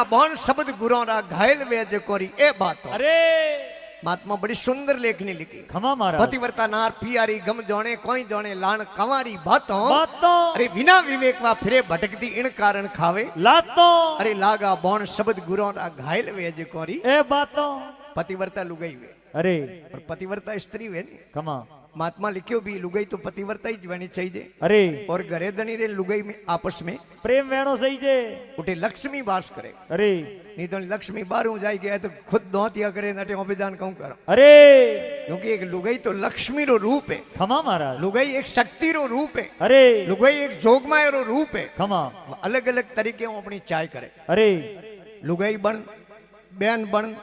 बौन शब्द गुरों रा घायल वेज कोरी ए बात अरे महात्मा बड़ी सुंदर लेखनी लिखी। खमा मारा पतिव्रता नार पियारी गम जोने कोई जोने लान कंवारी बातों बातों अरे बिना विवेक वा फिरे भटकती इन कारण खावे लातों अरे लागा बौन शब्द गुरों रा घायल वेज कोरी ए बातों पतिव्रता लुगाई वे अरे और पतिव्रता स्त्री वे नी खमा महात्मा लिखियो भी लुगाई तो पतिव्रता ही जवानी चाहिए अरे और घरे धनी रे लुगाई में आपस में प्रेम वेणो सही जे उठे लक्ष्मी वास करे। अरे नहीं तो लक्ष्मी बारू जाई गया तो खुद दोहतिया करे नटे ओपे जान कहूं करो अरे क्योंकि एक लुगाई तो लक्ष्मी रो रूप है। खमा मारा लुगाई एक शक्ति रो रूप है। अरे लुगाई एक जोगमाय रो रूप है। खमा अलग अलग तरीके वो अपनी चाय करे। अरे लुगाई बन बहन बन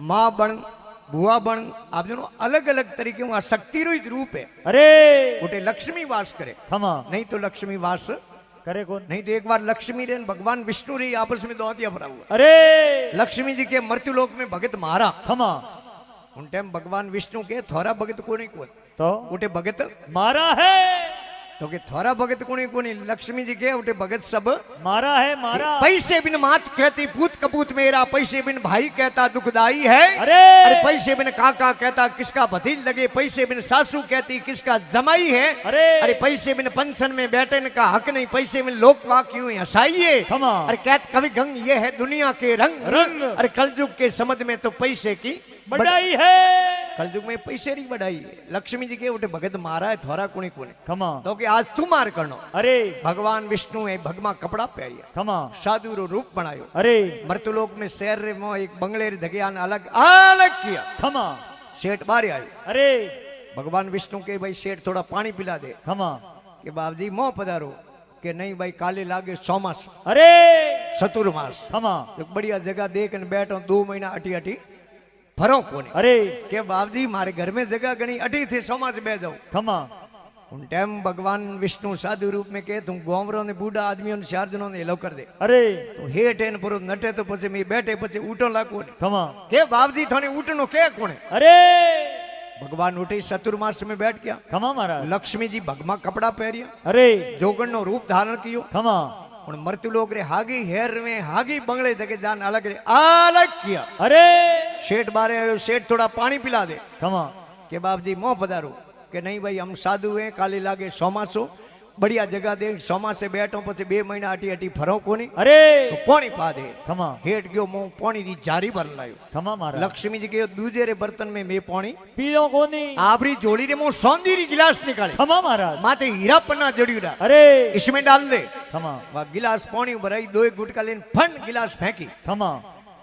माँ बन बुआ बन आप दोनों अलग अलग तरीके वहां शक्ति रो रूप है। अरे उठे लक्ष्मी वास करे। खमा नहीं तो लक्ष्मी वास करे कौन नहीं तो एक बार लक्ष्मी रे भगवान विष्णु रे आपस में दोहतिया भरा हुआ। अरे लक्ष्मी जी के मृत्युलोक में भगत मारा खमा उन टाइम भगवान विष्णु के थोड़ा भगत को नहीं कौन तो उठे भगत मारा है तो के थोड़ा भगत को नहीं लक्ष्मी जी के उठे भगत सब मारा है मारा पैसे बिन मात कहती पूत कपूत मेरा पैसे बिन भाई कहता दुखदाई है। अरे अरे पैसे बिन काका कहता किसका भतीज लगे पैसे बिन सासू कहती किसका जमाई है। अरे पैसे बिन पंचन में बैठने का हक नहीं पैसे बिन लोक वाक यूं हंसाइए। अरे कहत कवि गंग ये है दुनिया के रंग रंग अरे कलयुग के समझ में तो पैसे की बढ़ाई है कलयुग में पैसे री बढ़ाई है। लक्ष्मी जी के उठे भगत मारा है थोड़ा कुणी कुणी खमा तो कि आज तू मार करनो। अरे भगवान विष्णु है भगमा कपड़ा पहरिया खमा साधु रो रूप बनायो। अरे मृत्युलोक में शहर रे मो एक बंगले रे धगियान अलग अलग किया। खमा सेठ बाहर आयो। अरे भगवान विष्णु के भाई सेठ थोड़ा पानी पिला दे खमा कि बाबजी मोह पधारो कि नहीं भाई काले लागे सोमास अरे चतुर्मास खमा एक बढ़िया जगह देख ने बैठो 2 महीना अटी अटी फरो कोने। अरे के बाबजी मारे घर में जगह गणी अटी थे सोमास बह जाओ। खमा उन टाइम भगवान विष्णु साधु रूप में कहे तुम गोमरों ने बूढ़ा आदमियों ने 4 जनों ने लो कर दे। अरे तो हेठ एन पुरो नटे तो पछे मी बैठे पछे उठो लाको ने खमा के बाबजी थाने उठनो के कोने। अरे भगवान उठे चतुर्मास में बैठ गया। खमा मारा लक्ष्मी जी भगमा कपड़ा पहरिया अरे जोगन नो रूप धारण कियो। खमा और मृत्युलोक रे हागी हेर में हागी बंगले जगह जान अलग रे अलग किया। अरे सेठ बारे आयो सेठ थोड़ा पानी पिला दे। खमा के बाप जी मोह पधारो कि नहीं भाई हम साधु हैं काले लागे सोमासो बढ़िया जगह दे सोमा से बैठो पछे 2 महीना अटी अटी फरो कोनी। अरे तो पानी पा दे खमा हेठ गयो मो पानी री जारी भर लायो। खमा मारा लक्ष्मी जी के दूजे रे बर्तन में मैं पानी पियो कोनी आपरी जोड़ी रे मो सौंदी री गिलास निकाले खमा मारा माथे हीरा पन्ना जड़ीड़ा अरे इसमें डाल दे। खमा वह गिलास पानी भराई 2 गुटका लेन फन गिलास फेंकी। खमा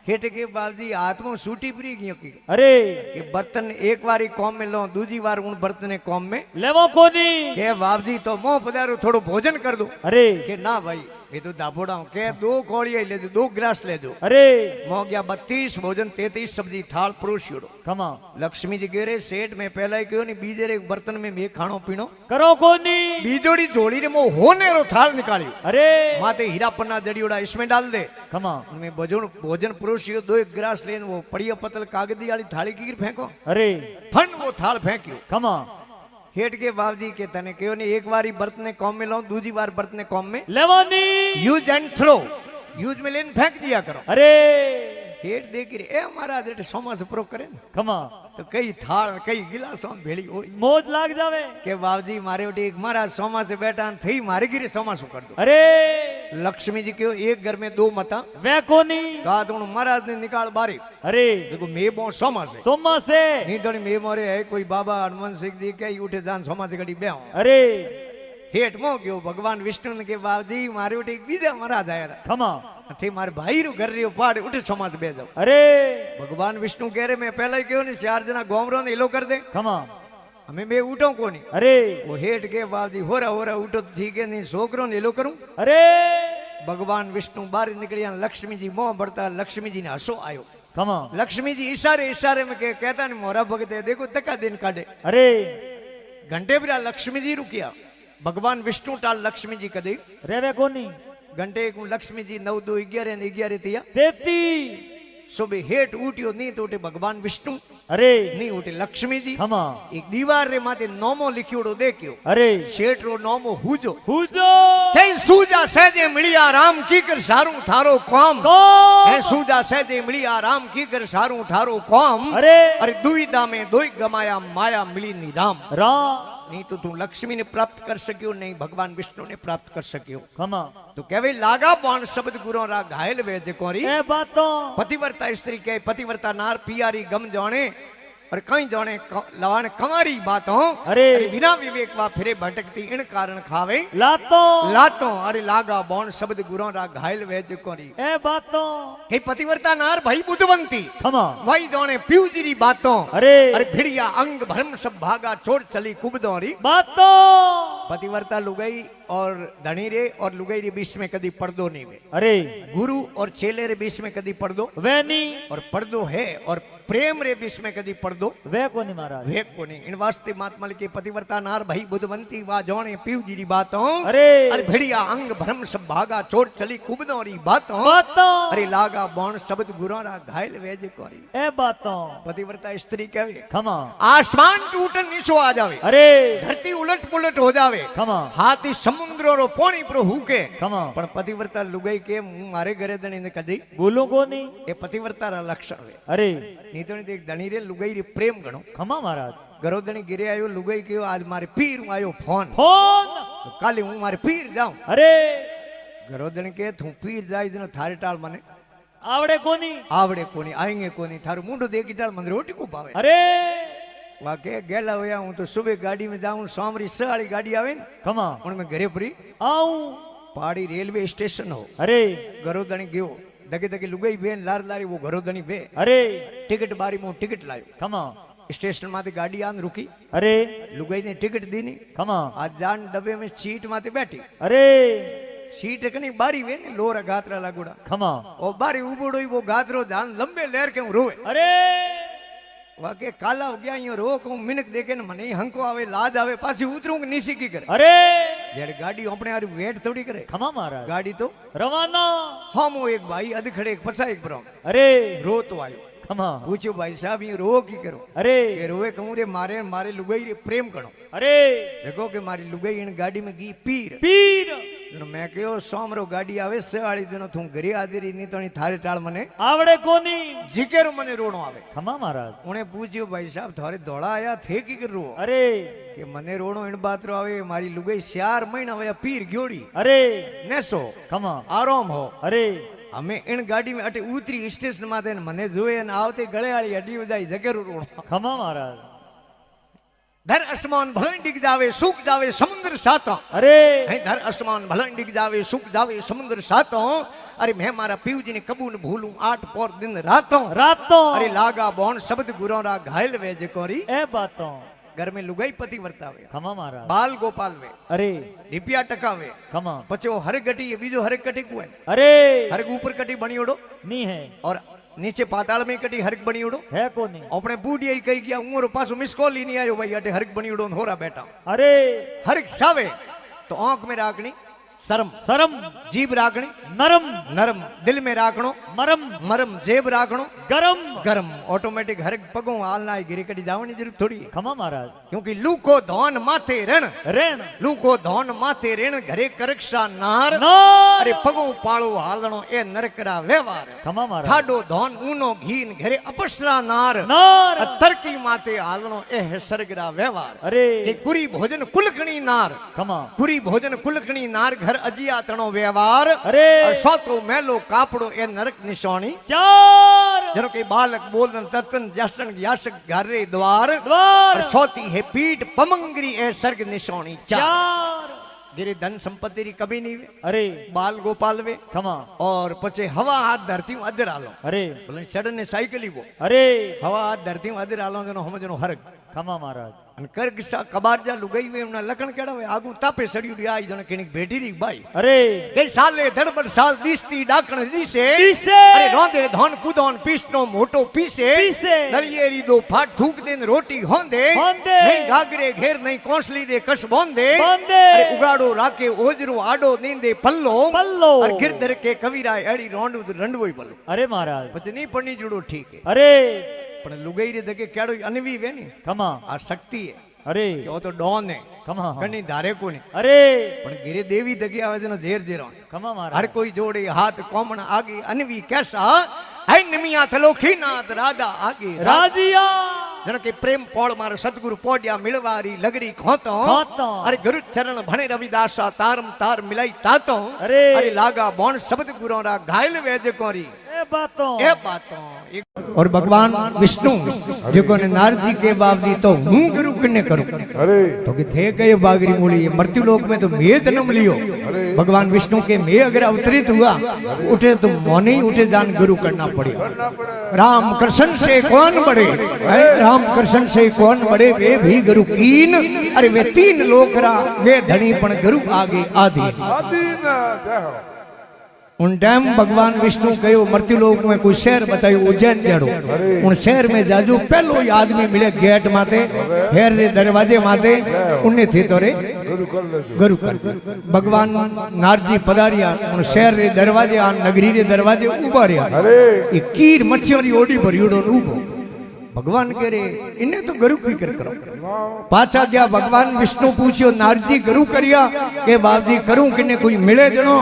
हेठ के बाबजी हाथ में सूटी परी गई की अरे कि बर्तन एक बारी कौम में लो दूजी बार उन बर्तन कौम में लेवो कोनी के बाबजी तो मोह पधारो थोड़ो भोजन कर दो। अरे के ना भाई ये तो दापोड़ा हूं के 2 कौड़िया ले दो 2 गिलास ले दो। अरे मोह गया 32 भोजन 33 सब्जी थाल परोसियोड़ो। खमा लक्ष्मी जी कह रहे सेठ में पहला ही क्यों नहीं बीजे रे बर्तन में मैं खानो पीनो करो कोनी बीजोड़ी जोड़ी रे मोह होने रो थाल निकाली। अरे माते हीरा पन्ना जड़ीड़ा इसमें डाल दे। खमा उनमें भोजन परोसियो 2 गिलास लेन वो पड़िया पतल कागदी वाली थाली की फेंको। अरे फन वो थाल फेंकियो। खमा हेठ के बाबजी के तने क्यों नहीं एक बारी बर्तने कॉम में लो दूसरी बार बर्तने कॉम में लेवानी यूज एंड थ्रो यूज में लेन फेंक दिया करो। अरे हेठ देख रे ए महाराज रे सोमास प्रो करे न खमा तो कई थाल कई गिलासों भेड़ी होई मौज लाग जावे के बाबजी मारे उठे एक महाराज सोमा से बैठा थई मारे गिरे सोमासु कर दो। अरे लक्ष्मी जी क्यों एक घर में 2 मता वे कोनी कहा तो महाराज ने निकाल बारी अरे देखो मैं बो सोमा से सोमा से नहीं तो मैं मोरे है कोई बाबा हनुमान सिंह जी के उठे जान सोमा से गड़ी ब्याह अरे हेठ मो गयो भगवान विष्णु ने के बाबजी मारे उठे एक बीजा महाराज आया खमा थे मारे भाई रू घर रियो पाड़ उठे समाज बे जाओ। अरे भगवान विष्णु कह रहे मैं पहले ही क्यों नहीं 4 जना गोमरों ने इलो कर दे खमा हमें मैं उठो को नहीं। अरे वो हेठ के बाबजी हो रहा उठो तो ठीक है नहीं छोकरों ने इलो करूं। अरे भगवान विष्णु बाहर निकलिया लक्ष्मी जी मोह बढ़ता लक्ष्मी जी ने हंसो आयो। खमा लक्ष्मी जी इशारे इशारे में कहता नहीं मोरा भगत है देखो तका दिन काटे। अरे घंटे बिरा लक्ष्मी जी रुकिया भगवान विष्णु टाल लक्ष्मी जी कदे रेवे कोनी घंटे को लक्ष्मी जी 9 2 11 11 थिया 33 सुबह हेठ उठ्यो नहीं तो उठे भगवान विष्णु अरे नहीं उठे लक्ष्मी जी खमा एक दीवार रे माथे नोमो लिखियोड़ो देख्यो अरे शेठ रो नोमो हुजो हुजो के सूजा सहजे मिलिया राम की कर सारू थारो काम कौन है सूजा सहजे मिलिया राम की कर सारू थारो काम अरे अरे दुविधा में दोई गमाया माया मिली नी राम राम नहीं तो तू लक्ष्मी ने प्राप्त कर सकियो नहीं भगवान विष्णु ने प्राप्त कर सकियो खमा तो कहवे लागा बाण शब्द गुरो रा घायल वे कोरी ए बातों पतिव्रता स्त्री के पतिव्रता नार पियारी गम जाने और कहीं जाने लवान कंवारी बातों अरे बिना विवेक वा फिरे भटकती इन कारण खावे लातों लातों अरे लागा बाण शब्द गुरो रा घायल वे कोरी ए बातों के पतिव्रता नार भाई बुद्धवंती खमा वही जाने प्यूजिरी बातों अरे अरे भिड़िया अंग भरम सब भागा चोर चली कुबदौरी बातों पतिव्रता लुगाई और धनी रे और लुगाई रे बीच में कदी पर्दो नहीं वे अरे गुरु और चेले रे बीच में कदी पर्दो वेनी और पर्दो है और प्रेम रे बीच में कदी पर्दो वे को नहीं महाराज वे को नहीं इन वास्ते महात्मा के पतिव्रता नार भाई बुद्धवंती वा जोने पीव जी री बातों अरे अरे भिड़िया अंग भरम सब भागा चोर चली कुबदो री बातों बातों अरे लागा बौण शब्द गुरो रा घायल वेज कोरी ए बातों पतिव्रता स्त्री कहे खमा आसमान टूटन नीचो आ जावे अरे धरती उलट पुलट हो जावे खमा हाथी समुद्रो रो पानी पर हुके खमा पण पतिव्रता लुगाई के मुंह मारे घरे धणी ने कदी बोलो को नहीं ए पतिव्रता रा लक्षण वे अरे नहीं तो नहीं देख धणी रे लुगाई रे प्रेम गणो खमा महाराज गरोधनी गिरे आयो लुगाई कहो आज मारे पीर हूं आयो फोन फोन तो काले हूं मारे पीर जाऊं अरे गरोधनी के तू पीर जाई जनो थारे टाल मने आवड़े कोनी आवड़े कोनी आएंगे कोनी थारो मुंडो देखी टाल मन रोटी को पावे अरे वाके गेला होया हूं तो सुबह गाड़ी में जाऊं सोमरी साली गाड़ी आवे न खमा उनमें घरे परी आऊं पहाड़ी रेलवे स्टेशन हो अरे गरोधनी गयो दगे दगे लुगाई बेन लार लारी वो गरोधनी बे अरे टिकट बारी में टिकट लायो खमा स्टेशन माथे गाड़ी आन रुकी अरे लुगाई ने टिकट दी नी खमा आज जान डब्बे में सीट माथे बैठी अरे सीट कनी बारी वे ने लोरा गात्रा लागुड़ा खमा ओ बारी उबोड़ो वो गात्रो जान लंबे लेर के रोवे अरे वाके काला हो गया यो रो को मिनक देखे न मने हंको आवे लाज आवे पासी उतरूं के नीसी की करे अरे जेड़ गाड़ी अपने यार वेट थोड़ी करे खमा महाराज गाड़ी तो रवाना हम वो एक भाई अध खड़े एक पछा एक बरो अरे रो तो आयो खमा पूछो भाई साहब ये रो की करो अरे के रोवे कहूं रे मारे मारे लुगाई रे प्रेम करो अरे देखो के मारी लुगाई इन गाड़ी में गी पीर पीर जनो मैं कहो सोमरो गाड़ी आवे से वाली जनो तू घरे आदरी नी तो थारे टाल मने आवड़े कोनी जिकेरो मने रोणो आवे खमा महाराज उन्हें पूछियो भाई साहब थारे दौड़ा आया थे की कर रो अरे के मने रोणो इन बात रो आवे मारी लुगाई 4 महीना वया पीर ग्योड़ी अरे नेसो खमा आराम हो अरे हमें इन गाड़ी में अटे उतरी स्टेशन माथे ने मने जोए न आवते गले वाली हड्डी वजाई जकेरो रोणो खमा महाराज धर आसमान भले डिग जावे सूख जावे समुद्र सातो अरे है धर आसमान भले डिग जावे सूख जावे समुद्र सातो अरे मैं मारा पीव जी ने कबू न भूलूं 8 पोर दिन रातों रातों अरे लागा बौन शब्द गुरो रा घायल वे जकोरी ए बातों घर में लुगाई पति वर्तावे खमा महाराज बाल गोपाल वे अरे दीपिया टकावे खमा पछे वो हर गटी बीजो हर कटी को है अरे हर ऊपर कटी बनी उड़ो नहीं है और नीचे पाताल में कटी हरक बनी उड़ो है कोनी अपने बूढ़ी ही कही गया उमर पासो मिस कॉल ही नहीं आयो भाई अटे हरक बनी उड़ो हो रहा बेटा अरे हरक सावे तो आंख में राखनी शर्म शरम जीभ राखनी नरम नरम दिल में राखणो मरम मरम जेब राखणो गरम गरम ऑटोमेटिक हरक पगों हालना है गिरे कटी जावनी जरूरत थोड़ी है खमा महाराज क्योंकि लूको धौन माथे रण रेण लूको धौन माथे ऋण घरे करक्षा नार नार अरे पगों पाळो हालणो ए नरकरा व्यवहार खमा महाराज ठाडो धौन ऊनो घीन घरे अपसरा नार नार तरकी माते हालणो ए सरगरा व्यवहार अरे के कुरी भोजन कुलकणी नार खमा कुरी भोजन कुलकणी नार घर अजिया तणो व्यवहार अरे और सोतो मेलो कापड़ो ए नरक निशानी चार जनो के बालक बोलन तर्तन जासन यासक घरे द्वार द्वार और सोती है पीठ पमंगरी ए सर्ग निशानी चार चार गिरे धन संपत्ति री कभी नहीं वे अरे बाल गोपाल वे खमा और पचे हवा हाथ धरती हूँ अधर आलो अरे बोले चढ़ने साइकिल ही वो अरे हवा हाथ धरती हूँ अधर आलो जनो हम जनो हरग खमा महाराज અને કર કિસ્સા કબારજા લુગાઈ વે એમના લખણ કેળાવે આગુ તાપે સડ્યું રી આઈ જને કેની બેઠી રી બાઈ અરે કે સાલે ધડબડ સાલ દીસતી ડાકણ દીસે દીસે અરે રોંદે ધોન કુદોન પીસનો મોટો પીસે પીસે દળિયેરી દો ફાટ થૂક દેન રોટી હોંદે હોંદે નહીં ગાગરે ઘેર નહીં કોસલી દે કશ બોંદે બોંદે અરે ઉગાડો રાકે ઓજરો આડો નીંદે પલ્લો પલ્લો અરે ગિરધર કે કવિરાય એડી રોંડું રંડવોય પલ્લો અરે મહારાજ પછી નહીં પડી જુડો ઠીક હે અરે પણ લુગાઈ રે દકે કેડો અનવી વે ની કમા આ શક્તિ હે અરે કે ઓ તો ડોન હે કમા કની ધારે કોને અરે પણ ગિરે દેવી દકે આવે છે ઝેર ઝેરો કમા હર મહારાજ કોઈ જોડે હાથ કોમણ આગે અનવી કેસા હૈ નિમિયા થલોખીનાથ રાધા આગે રાજીયા જણ કે પ્રેમ પોળ માર સદગુરુ પોડ્યા મિળવારી લગરી ખોતો ખોતો. અરે ગુરુ ચરણ ભણે રવિદાસા તારમ તાર મિલાઈ તાતો અરે. લાगा બોણ શબ્દ ગુરોરા ઘાयल વેજ कोरी એ બાતો ए बातों और भगवान विष्णु जो ने नारद जी के बाप जी तो हूं गुरु किन्ने करूं अरे तो कि थे गए बागरी मूली ये मृत्यु लोक में तो मैं जन्म लियो भगवान विष्णु के मैं अगर अवतरित हुआ उठे तो मोने ही उठे जान गुरु करना पड़ेगा राम कृष्ण से कौन बड़े राम कृष्ण से कौन बड़े वे भी गुरु कीन अरे वे तीन लोकरा वे धनी पण गुरु आगे आदि आदीना जय हो उन टाइम भगवान विष्णु कहो मृत्युलोक में कोई शहर बतायो उज्जैन जड़ो उन शहर में जाजू पहलो ही आदमी मिले गेट माते हेर रे दरवाजे माते उन्हें थे तो रे गुरु कर लेजो गुरु कर भगवान नारजी पधारिया उन शहर रे दरवाजे आ नगरी रे दरवाजे उभा रहा अरे ये कीर मच्छियों री ओडी भरियोड़ो उभो भगवान कह रे इन्हें तो गुरु की कर करो पाछा गया भगवान विष्णु पूछियो नारजी गुरु करिया के बाप जी करूं किन्ने कोई मिले जनो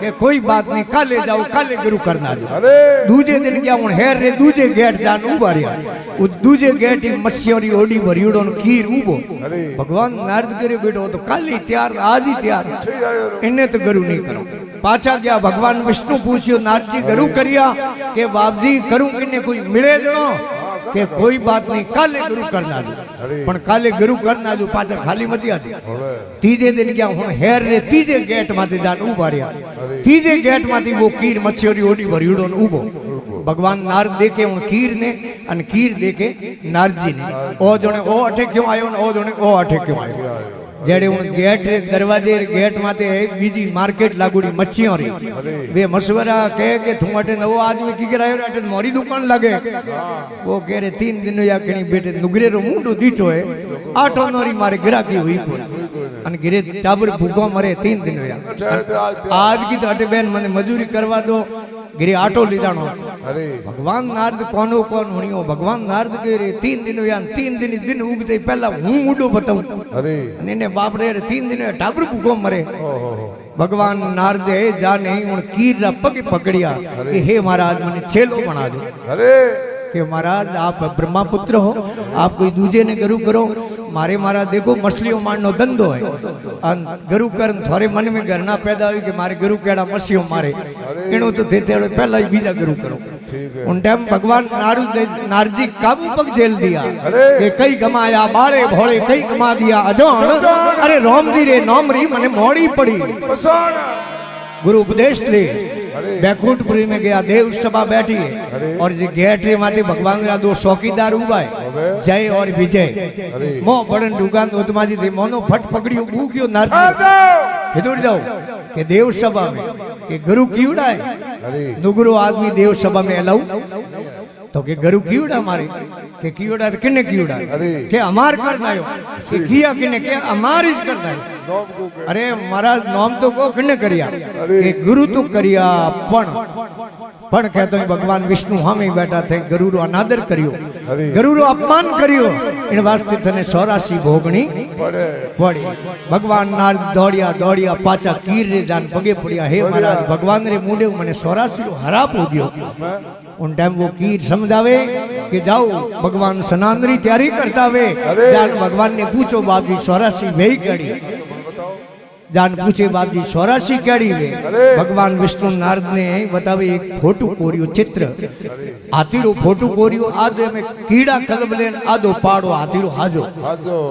के कोई बात नहीं काले जाओ काले गुरु करना जो अरे दूजे दिन गया हूं हेर रे दूजे गेट जान उभा रहा वो दूजे गेट ही मच्छियों री ओडी भरियोड़ो कीर उभो अरे भगवान नारद करे बेटो तो काले तैयार आज ही तैयार ठीक आयो रो इन्हें तो गुरु नहीं करो पाछा गया भगवान विष्णु पूछियो नारद जी गुरु करिया के बाप जी करूं किन्ने कोई मिले जनो के कोई बात नहीं काले गुरु करना जो पण काले गुरु करना जो पाछा खाली मत आदी હવે तीजे दिन गया हूं हेर रे तीजे गेट माथे जान उभा रहा तीजे गेट माथी वो कीर मच्छियोरी ओडी भरियोड़ो ने उभो भगवान नारद देखे उन कीर ने अन कीर देखे नारद जी ने ओ जणे ओ अठे क्यों आयो ने ओ जणे ओ अठे क्यों आयो जेड़े उन गेट रे दरवाजे रे गेट माथे एक बीजी मार्केट लागुड़ी मच्छियों री वे मशवरा कहे के तू अटे नवो आदमी की करायो अटे मोरी दुकान लगे वो कह रे 3 दिन या कणी बेटे नुगरे रो मुंडो दीठो है आठो नोरी मारे गिराकी हुई कोन अन गिरे टाबर भूखो मरे 3 दिन या आज की तो अटे बेन मने मजूरी करवा दो गिरे आटो ले जानो अरे भगवान नारद कोनो कौन हुनियो भगवान नारद के रे 3 दिन या 3 दिन उगते पहला हूं मुंडो बताऊं अरे ने बाप रे 3 दिन टाबर भूखो मरे ओहो भगवान नारद जाने उन कीर रा पग पकड़िया कि हे महाराज मने छेलो बना दो अरे कि महाराज आप ब्रह्मा पुत्र हो आप कोई दूजे ने गुरु करो मारे महाराज देखो मछलियों मारनो धंधो है गुरु कर थोड़े मन में घरना पैदा हुई कि मारे गुरु केड़ा मछलियों मारे इनो तो थे पहला ही बीजा गुरु करो ठीक है उन टाइम भगवान नारद जी काबू पग जेल दिया अरे कि कई गमाया बाड़े भोले कई गमा दिया अजोन अरे रोम जी रे नोम री मने मोड़ी पड़ी पसाना गुरु उपदेश ले बैकुंठपुरी में गया देव सभा बैठी है और जी गेट रे माथे भगवान रा दो चौकीदार उबा है जय और विजय मो बड़न दुकान उत्माजी थी मोनो फट पकड़ियो बूकियो नारद इधर जाओ के देव सभा में के गुरु कीवड़ा है नुगुरु आदमी देव सभा में अलाउ तो के गुरु कीवड़ा मारे के कीवड़ा तो किन्ने कीवड़ा के अमार करना आयो के किया किन्ने के अमार ही करना है नोम को के अरे महाराज नाम तो को किन्ने करिया के गुरु तो करिया पण कहतो है भगवान विष्णु हम ही बैठा थे गुरु रो अनादर करियो गुरु रो अपमान करियो इन वास्ते तने 84 भोगणी पड़े पड़ी भगवान नारद दौड़िया दौड़िया पाचा कीर रे जान पगे पड़िया हे महाराज भगवान रे मुंडे मने 84 रो हराप हो गयो उन टाइम वो कीर समझावे कि जाओ भगवान स्नान री तैयारी करता वे जान भगवान ने पूछो बाप जी 84 वेई कड़ी जान पूछे बाप जी 84 कड़ी वे भगवान विष्णु नारद ने बतावे एक फोटो कोरियो चित्र हाथी रो फोटो कोरियो आधे में कीड़ा कलबलेन आधो पाड़ो हाथी रो हाजो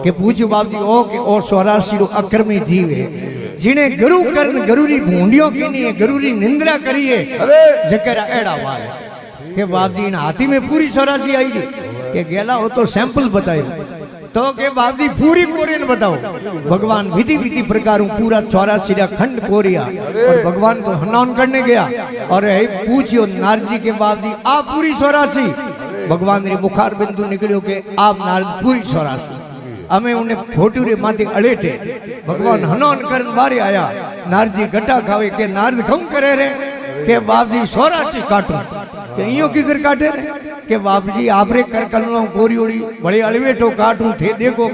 के पूछो बाप जी ओ के और 84 रो अक्रमी जीव है जिने गुरु करन गुरुरी भूंडियों की नहीं गुरुरी निंद्रा करिए जकरा एड़ा वाले के बाप जी इन हाथी में पूरी 84 आई गई के गेला हो तो सैंपल बतायो तो के बाबजी पूरी कोरी ने बताओ भगवान विधि विधि प्रकार पूरा 84 खंड कोरिया और भगवान तो हनन करने गया और पूछियो नारद के बाबजी आप पूरी 84 भगवान रे बुखार बिंदु निकलियो के आप नारद पूरी 84 अमे उन्हें फोटू रे माथे अड़ेटे भगवान हनन करन बारे आया नारद जी गटा खावे के नारद खम करे रे के बाबजी 84 काटू के इयो किधर काटे रे के बाबजी आपरे कर कलनो कोरियोड़ी बड़े अलवेटो काटू थे देखो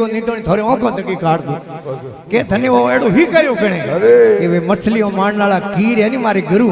नहीं तो थोड़े आंखों तक ही काट दो के थने वो एडो ही कयो कणे के वे मछलियों मारनाला कीर है नी मारे गुरु